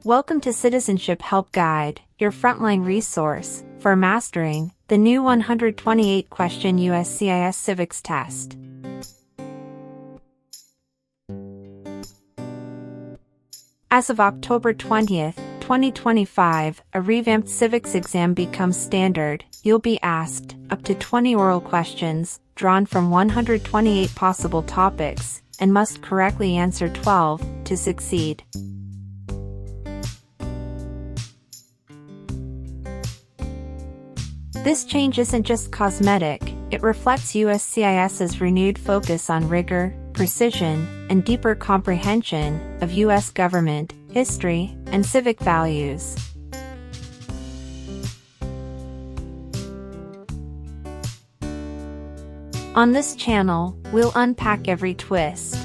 Welcome to Citizenship Help Guide, your frontline resource for mastering the new 128-question USCIS Civics test. As of October 20th, 2025, a revamped civics exam becomes standard. You'll be asked up to 20 oral questions, drawn from 128 possible topics, and must correctly answer 12 to succeed. This change isn't just cosmetic, it reflects USCIS's renewed focus on rigor, precision, and deeper comprehension of U.S. government, history, and civic values. On this channel, we'll unpack every twist.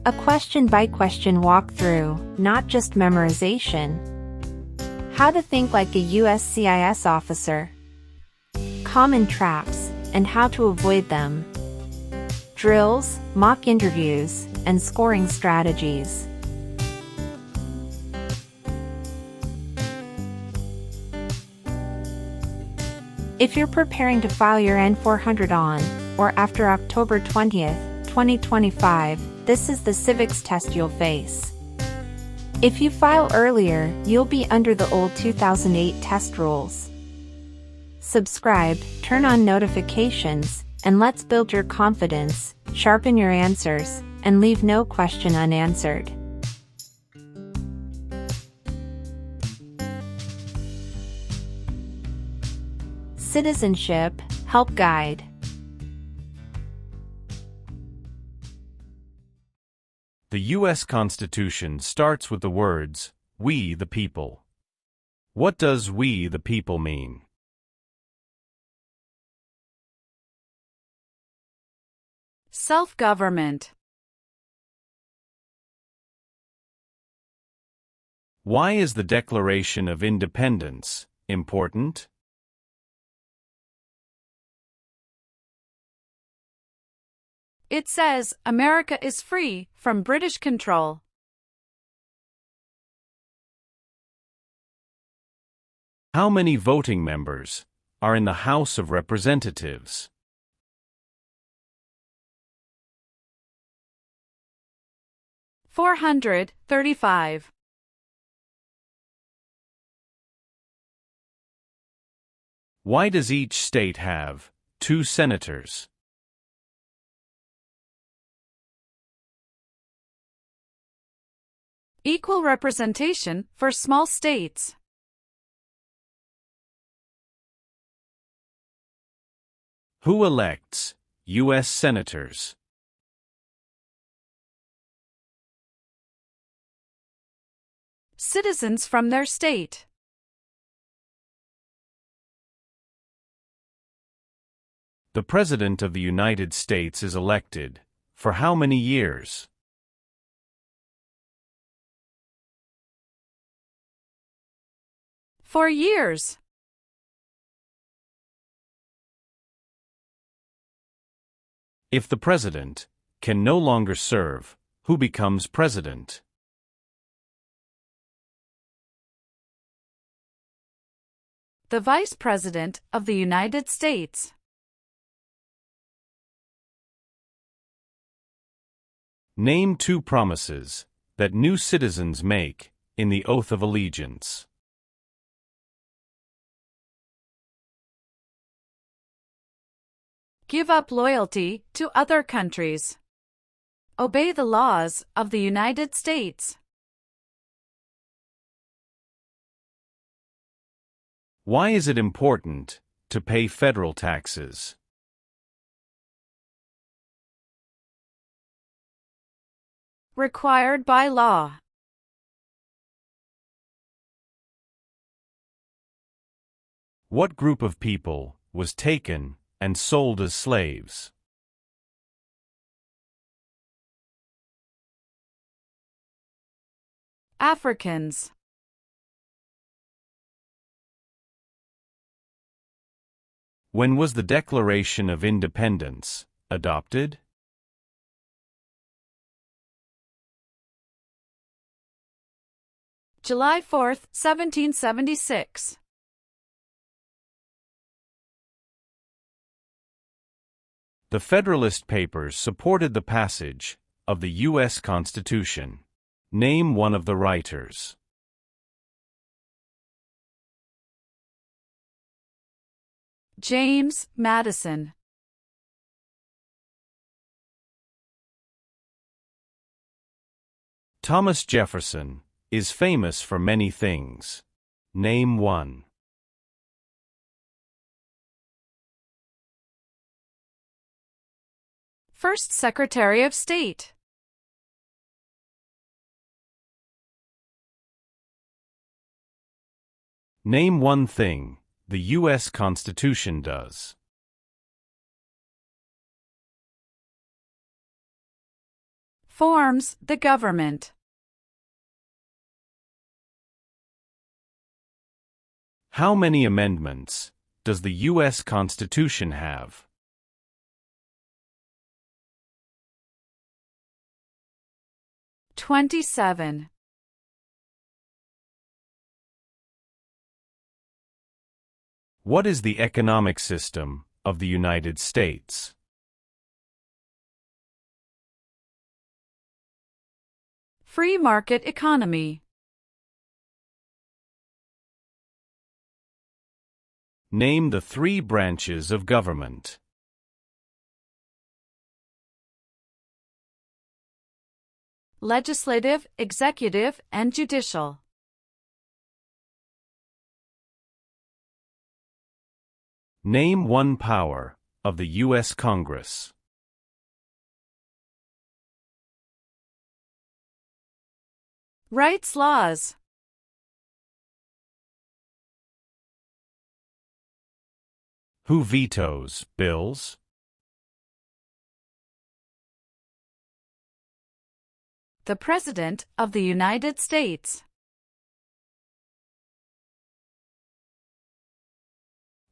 A question-by-question walkthrough, not just memorization. How to think like a USCIS officer. Common traps, and how to avoid them. Drills, mock interviews, and scoring strategies. If you're preparing to file your N-400 on, or after October 20th, 2025, this is the civics test you'll face. If you file earlier, you'll be under the old 2008 test rules. Subscribe, turn on notifications, and let's build your confidence, sharpen your answers, and leave no question unanswered. Citizenship Help Guide. The U.S. Constitution starts with the words, "We the people." What does "we the people" mean? Self-government. Why is the Declaration of Independence important? It says, America is free from British control. How many voting members are in the House of Representatives? 435. Why does each state have 2 senators? Equal representation for small states. Who elects U.S. senators? Citizens from their state. The President of the United States is elected for how many years? For years. If the President can no longer serve, who becomes President? The Vice President of the United States. Name 2 promises that new citizens make in the Oath of Allegiance. Give up loyalty to other countries. Obey the laws of the United States. Why is it important to pay federal taxes? Required by law. What group of people was taken and sold as slaves? Africans. When was the Declaration of Independence adopted? July 4, 1776. The Federalist Papers supported the passage of the U.S. Constitution. Name one of the writers. James Madison. Thomas Jefferson is famous for many things. Name one. First Secretary of State. Name one thing the U.S. Constitution does. Forms the government. How many amendments does the U.S. Constitution have? "27." What is the economic system of the United States? Free market economy. Name the three branches of government. Legislative, executive, and judicial. Name one power of the U.S. Congress. Rights laws. Who vetoes bills? The President of the United States.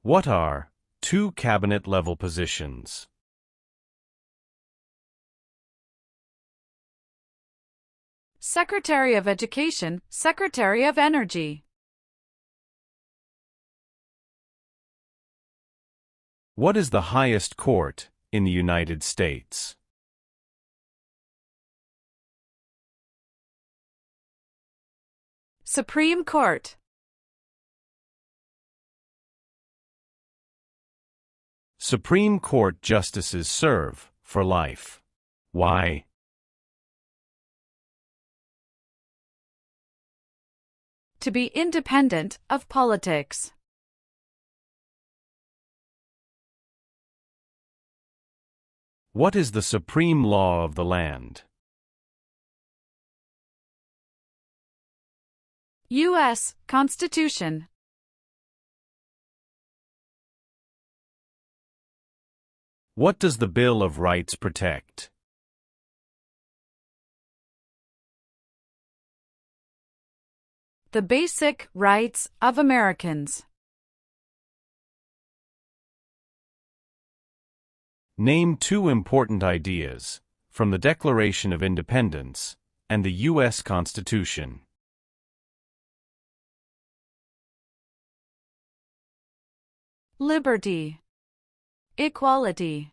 What are two cabinet-level positions? Secretary of Education, Secretary of Energy. What is the highest court in the United States? Supreme Court. Supreme Court justices serve for life. Why? To be independent of politics. What is the supreme law of the land? U.S. Constitution. What does the Bill of Rights protect? The basic rights of Americans. Name two important ideas from the Declaration of Independence and the U.S. Constitution. Liberty. Equality.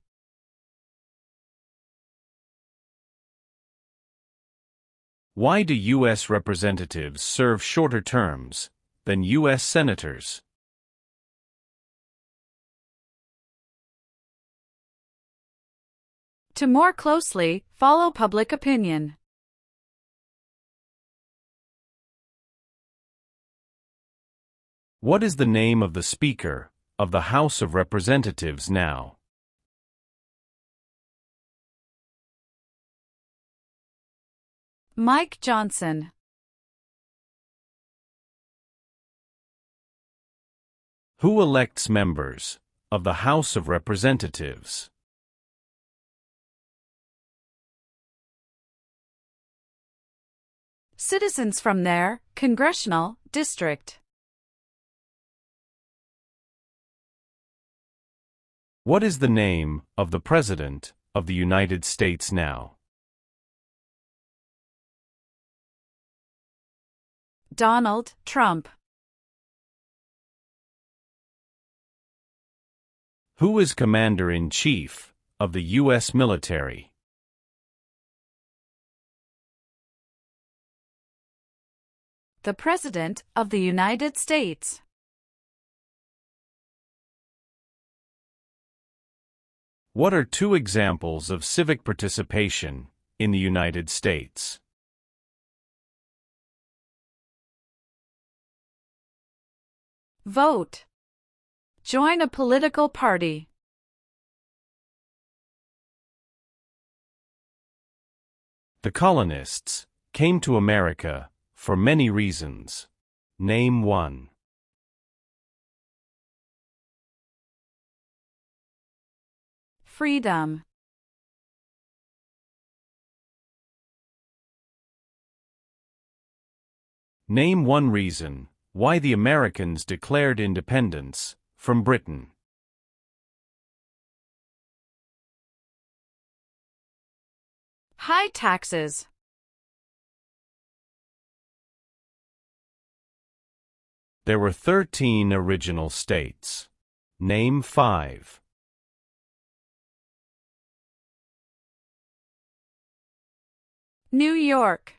Why do U.S. representatives serve shorter terms than U.S. senators? To more closely follow public opinion. What is the name of the Speaker of the House of Representatives now? Mike Johnson. Who elects members of the House of Representatives? Citizens from their congressional district. What is the name of the President of the United States now? Donald Trump. Who is Commander-in-Chief of the U.S. military? The President of the United States. What are two examples of civic participation in the United States? Vote. Join a political party. The colonists came to America for many reasons. Name one. Freedom. Name one reason why the Americans declared independence from Britain. High taxes. There were 13 original states. Name 5. New York,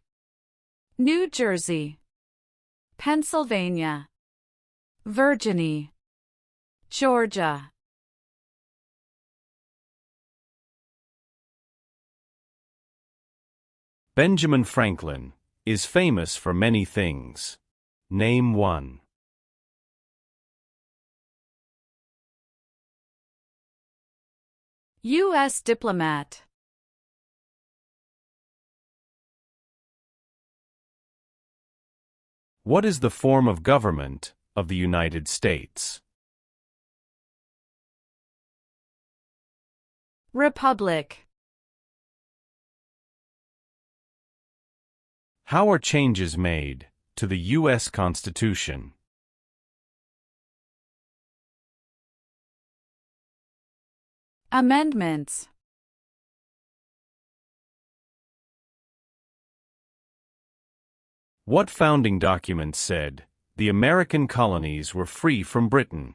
New Jersey, Pennsylvania, Virginia, Georgia. Benjamin Franklin is famous for many things. Name one. U.S. diplomat. What is the form of government of the United States? Republic. How are changes made to the U.S. Constitution? Amendments. What founding document said the American colonies were free from Britain?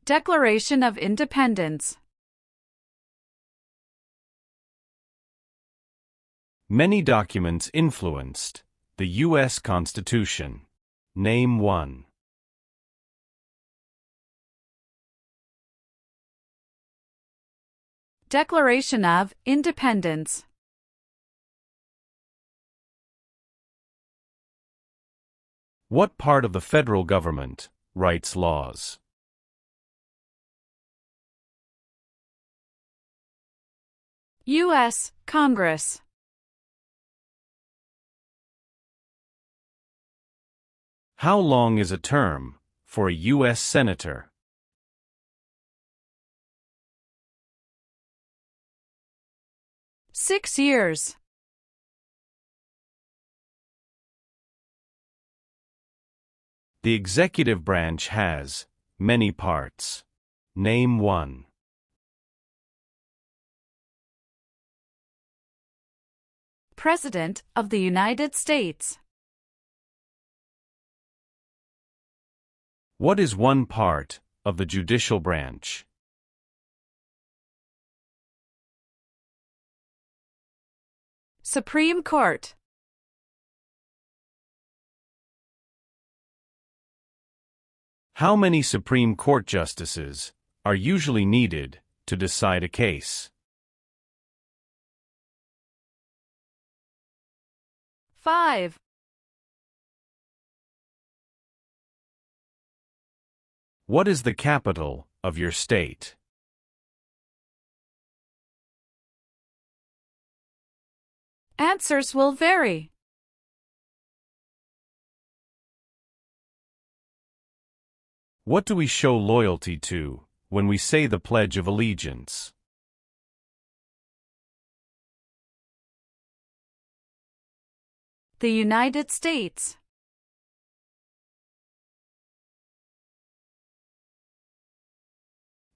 Declaration of Independence. Many documents influenced the U.S. Constitution. Name one. Declaration of Independence. What part of the federal government writes laws? U.S. Congress. How long is a term for a U.S. senator? 6 years. The executive branch has many parts. Name one. President of the United States. What is one part of the judicial branch? Supreme Court. How many Supreme Court justices are usually needed to decide a case? 5. What is the capital of your state? Answers will vary. What do we show loyalty to when we say the Pledge of Allegiance? The United States.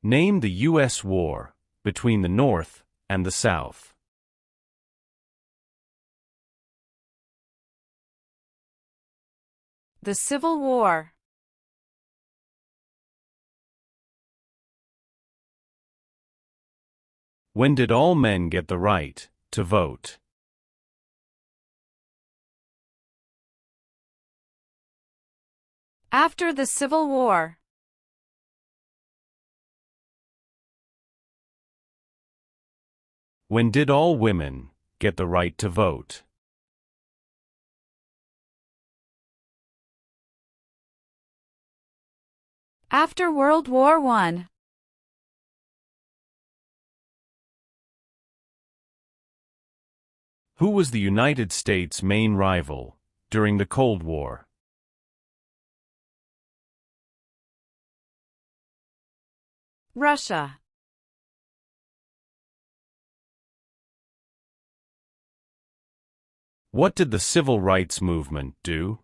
Name the U.S. war between the North and the South. The Civil War. When did all men get the right to vote? After the Civil War. When did all women get the right to vote? After World War I. Who was the United States' main rival during the Cold War? Russia. What did the Civil Rights Movement do?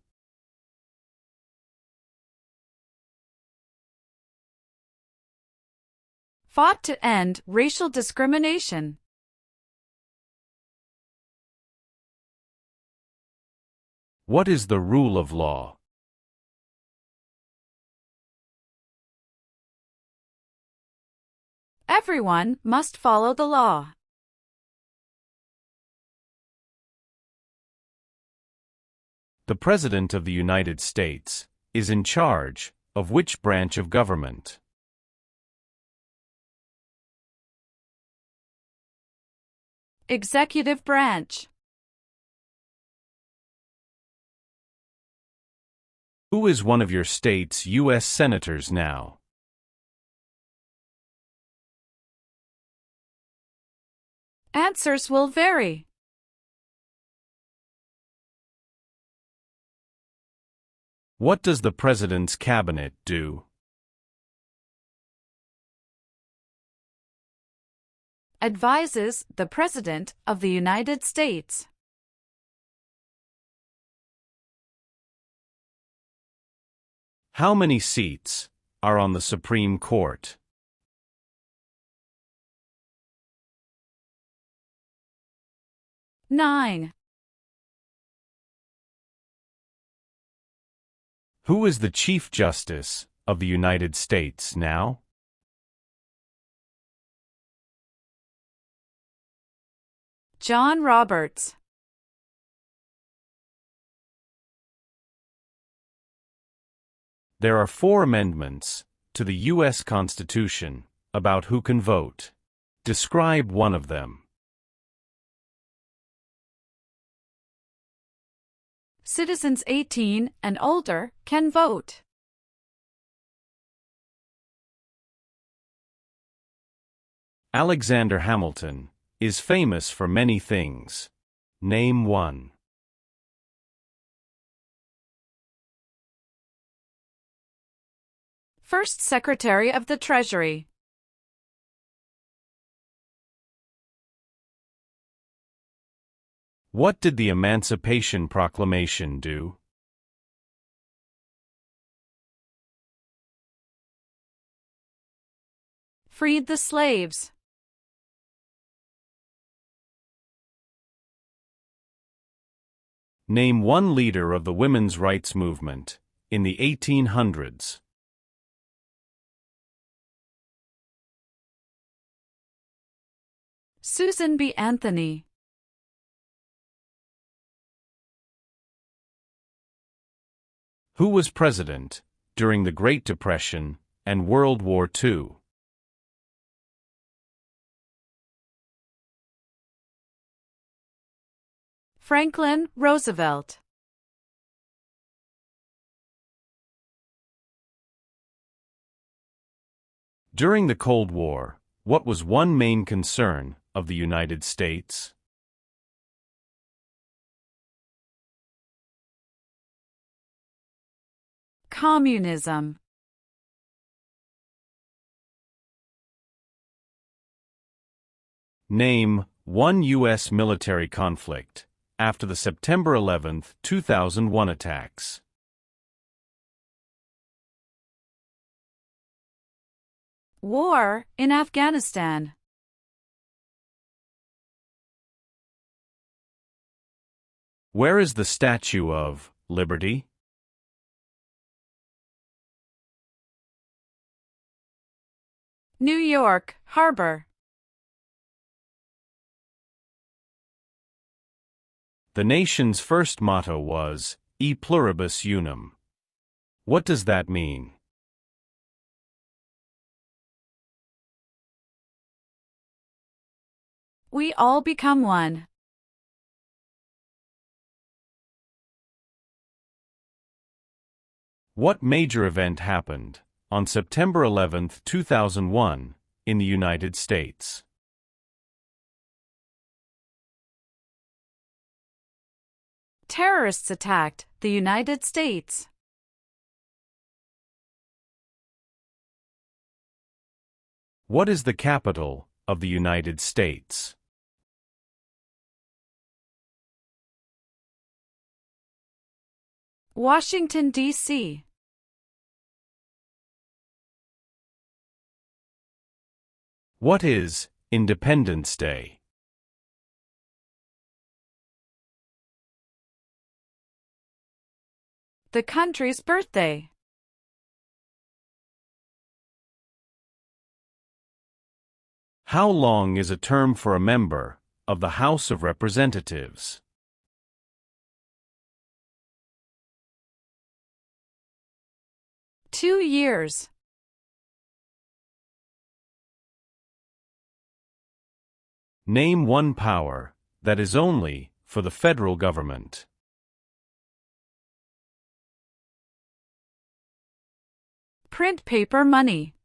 Fought to end racial discrimination. What is the rule of law? Everyone must follow the law. The President of the United States is in charge of which branch of government? Executive branch. Who is one of your state's U.S. senators now? Answers will vary. What does the President's cabinet do? Advises the President of the United States. How many seats are on the Supreme Court? Nine. Who is the Chief Justice of the United States now? John Roberts. There are 4 amendments to the U.S. Constitution about who can vote. Describe one of them. Citizens 18 and older can vote. Alexander Hamilton is famous for many things. Name one. First Secretary of the Treasury. What did the Emancipation Proclamation do? Freed the slaves. Name one leader of the women's rights movement in the 1800s. Susan B. Anthony. Who was president during the Great Depression and World War II? Franklin Roosevelt. During the Cold War, what was one main concern of the United States? Communism. Name one U.S. military conflict after the September 11, 2001 attacks. War in Afghanistan. Where is the Statue of Liberty? New York Harbor. The nation's first motto was, E pluribus unum. What does that mean? We all become one. What major event happened on September 11, 2001, in the United States? Terrorists attacked the United States. What is the capital of the United States? Washington, D.C. What is Independence Day? The country's birthday. How long is a term for a member of the House of Representatives? Two years. Name one power that is only for the federal government. Print paper money.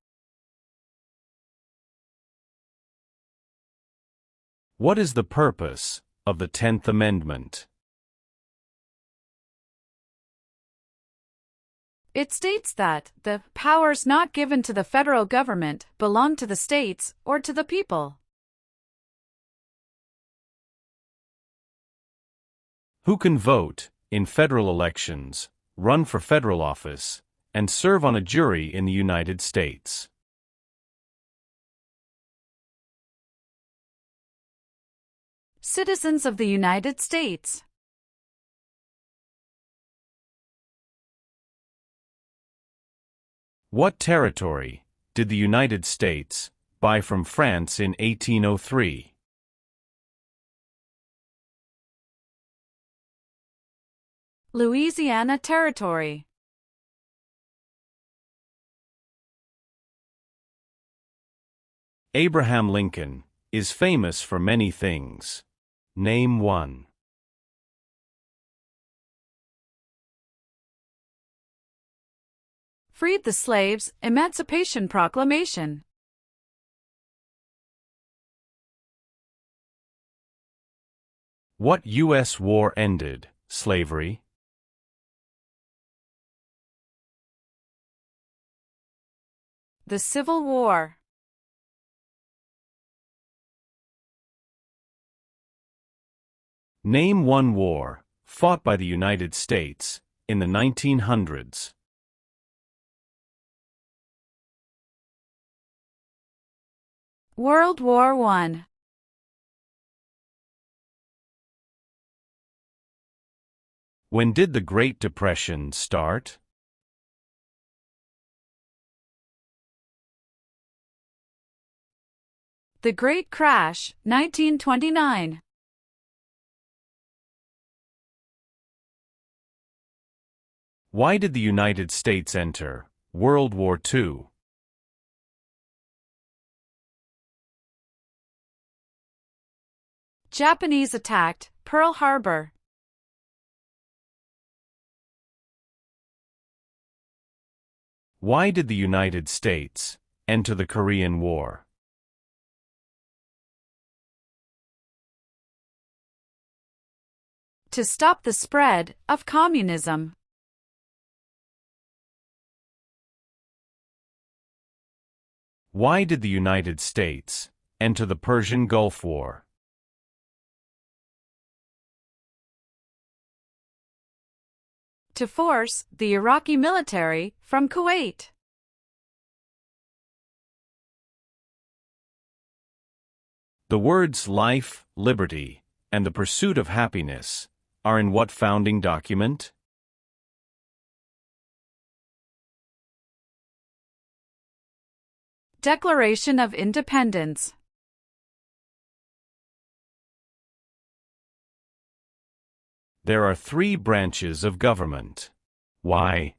What is the purpose of the 10th Amendment? It states that the powers not given to the federal government belong to the states or to the people. Who can vote in federal elections, run for federal office, and serve on a jury in the United States? Citizens of the United States. What territory did the United States buy from France in 1803? Louisiana Territory. Abraham Lincoln is famous for many things. Name one. Freed the slaves, Emancipation Proclamation. What U.S. war ended slavery? The Civil War. Name one war fought by the United States in the 1900s. World War I. When did the Great Depression start? The Great Crash, 1929. Why did the United States enter World War II? Japanese attacked Pearl Harbor. Why did the United States enter the Korean War? To stop the spread of communism. Why did the United States enter the Persian Gulf War? To force the Iraqi military from Kuwait. The words life, liberty, and the pursuit of happiness are in what founding document? Declaration of Independence. There are 3 branches of government. Why?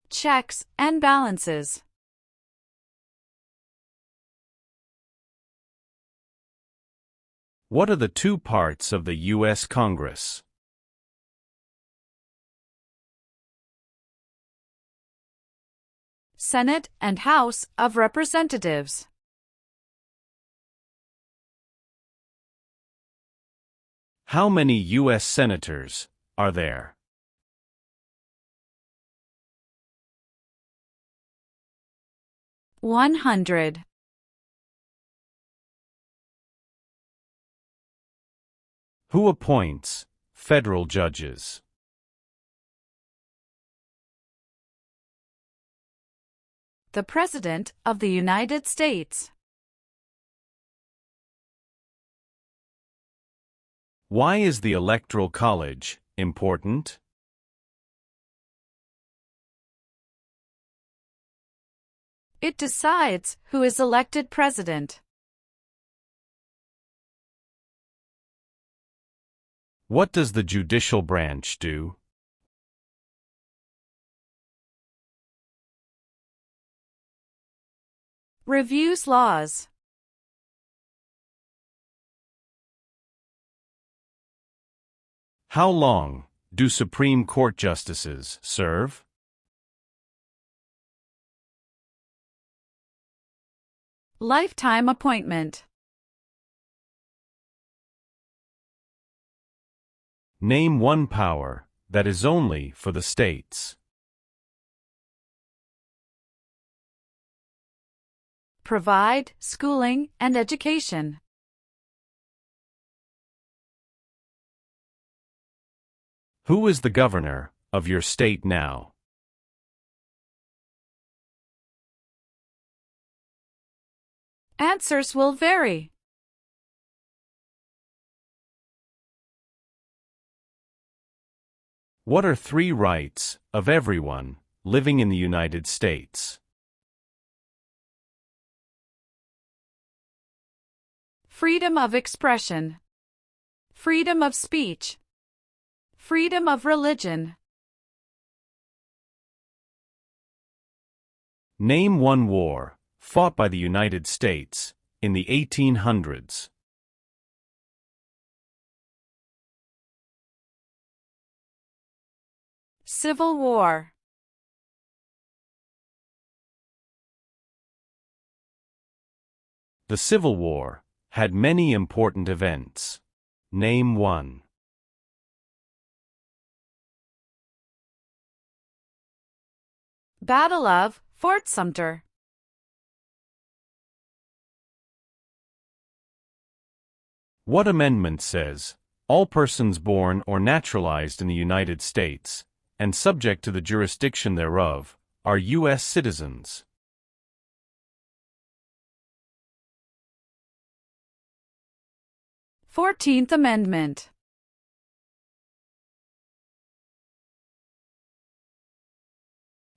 Checks and balances. What are the 2 parts of the U.S. Congress? Senate and House of Representatives. How many U.S. senators are there? $100. Who appoints federal judges? The President of the United States. Why is the Electoral College important? It decides who is elected president. What does the judicial branch do? Reviews laws. How long do Supreme Court justices serve? Lifetime appointment. Name one power that is only for the states. Provide schooling and education. Who is the governor of your state now? Answers will vary. What are 3 rights of everyone living in the United States? Freedom of expression. Freedom of speech. Freedom of religion. Name one war fought by the United States in the 1800s. Civil War. The Civil War had many important events. Name one. Battle of Fort Sumter. What amendment says, all persons born or naturalized in the United States, and subject to the jurisdiction thereof, are U.S. citizens? Fourteenth Amendment.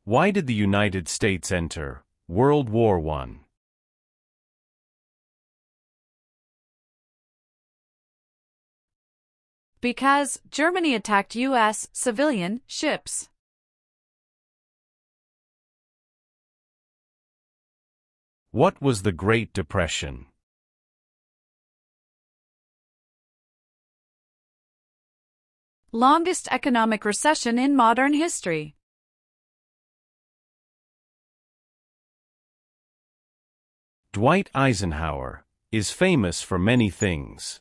Why did the United States enter World War I? Because Germany attacked U.S. civilian ships. What was the Great Depression? Longest economic recession in modern history. Dwight Eisenhower is famous for many things.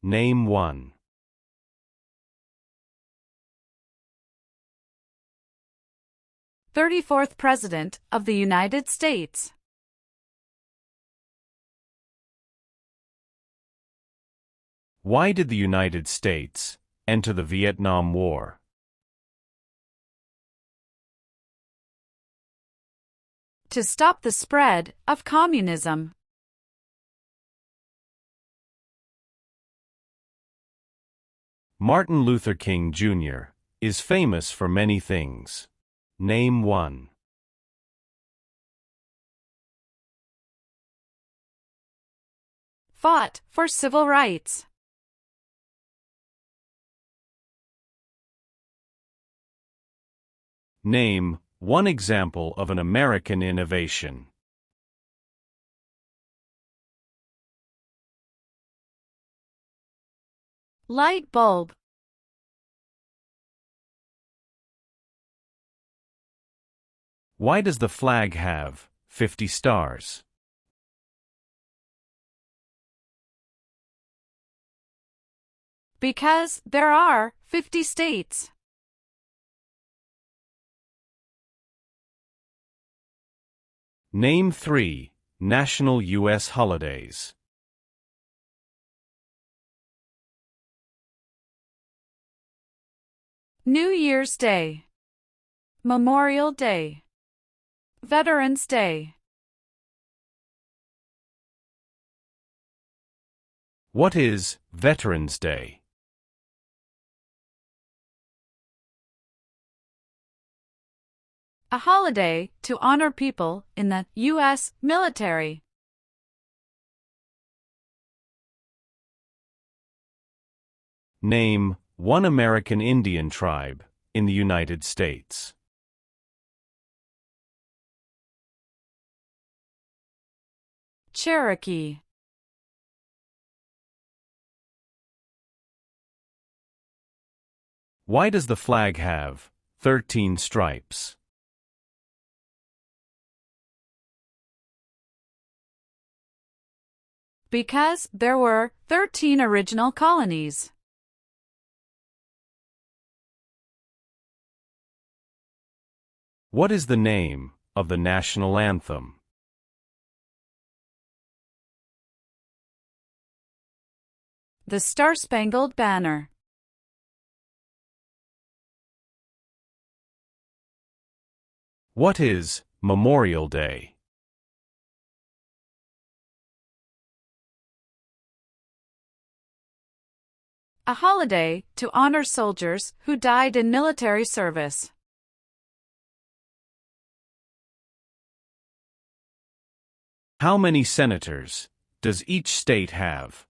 Name one. 34th President of the United States. Why did the United States enter the Vietnam War? To stop the spread of communism. Martin Luther King Jr. is famous for many things. Name one. Fought for civil rights. Name one example of an American innovation. Light bulb. Why does the flag have 50 stars? Because there are 50 states. Name 3 national U.S. holidays. New Year's Day, Memorial Day, Veterans Day. What is Veterans Day? A holiday to honor people in the U.S. military. Name one American Indian tribe in the United States. Cherokee. Why does the flag have 13 stripes? Because there were 13 original colonies. What is the name of the national anthem? The Star-Spangled Banner. What is Memorial Day? A holiday to honor soldiers who died in military service. How many senators does each state have?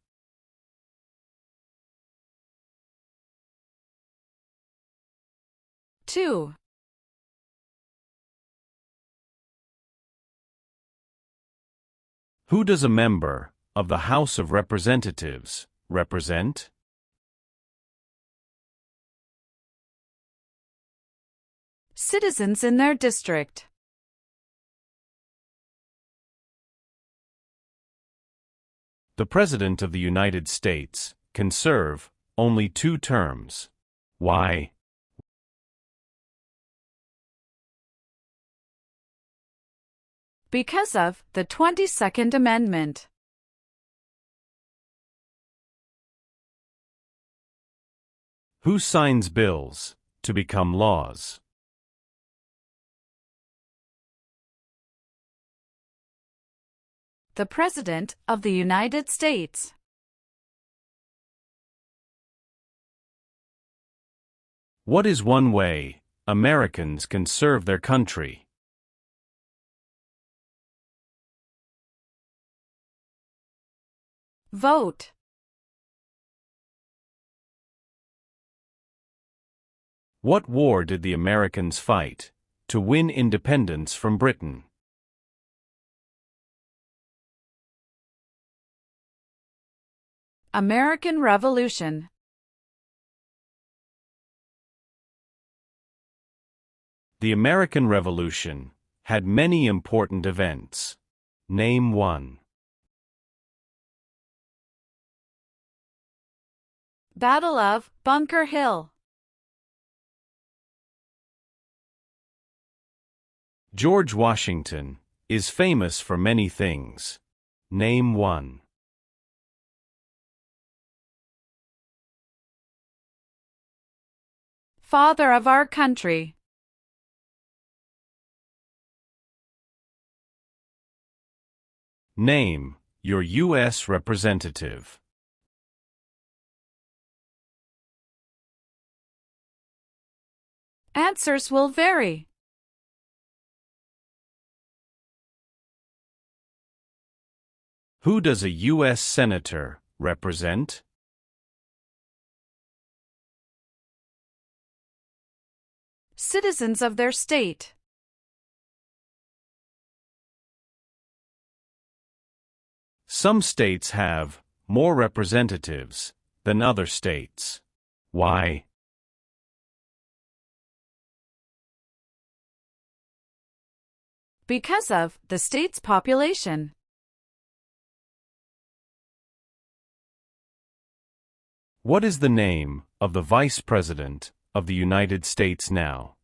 Two. Who does a member of the House of Representatives represent? Citizens in their district. The President of the United States can serve only 2 terms. Why? Because of the 22nd Amendment. Who signs bills to become laws? The President of the United States. What is one way Americans can serve their country? Vote. What war did the Americans fight to win independence from Britain? American Revolution. The American Revolution had many important events. Name one. Battle of Bunker Hill. George Washington is famous for many things. Name one. Father of our country. Name your U.S. representative. Answers will vary. Who does a U.S. Senator represent? Citizens of their state. Some states have more representatives than other states. Why? Because of the state's population. What is the name of the Vice President of the United States now?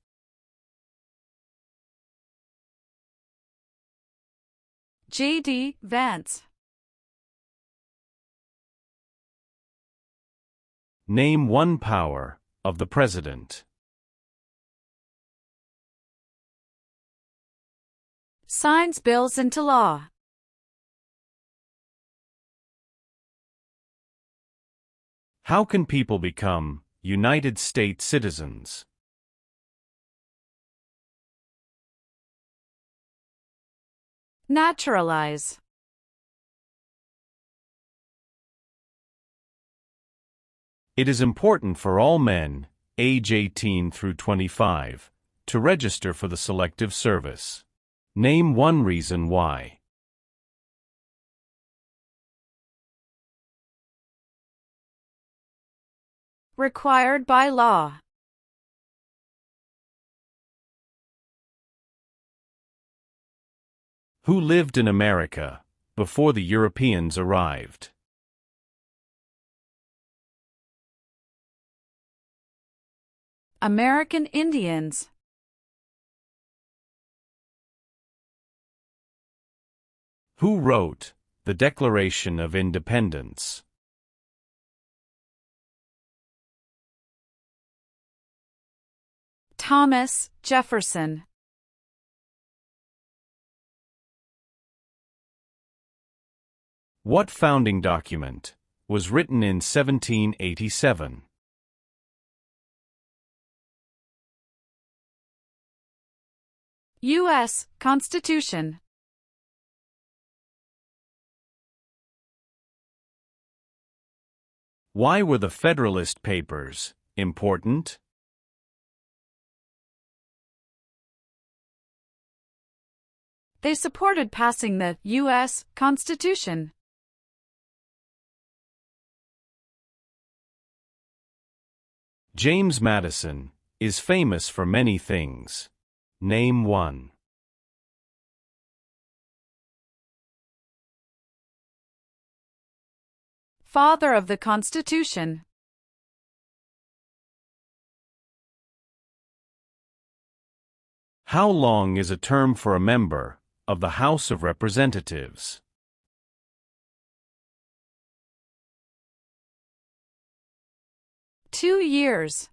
J.D. Vance. Name one power of the President. Signs bills into law. How can people become United States citizens? Naturalize. It is important for all men, age 18 through 25, to register for the Selective Service. Name one reason why. Required by law. Who lived in America before the Europeans arrived? American Indians. Who wrote the Declaration of Independence? Thomas Jefferson. What founding document was written in 1787? U.S. Constitution. Why were the Federalist Papers important? They supported passing the U.S. Constitution. James Madison is famous for many things. Name one. Father of the Constitution. How long is a term for a member of the House of Representatives? 2 years.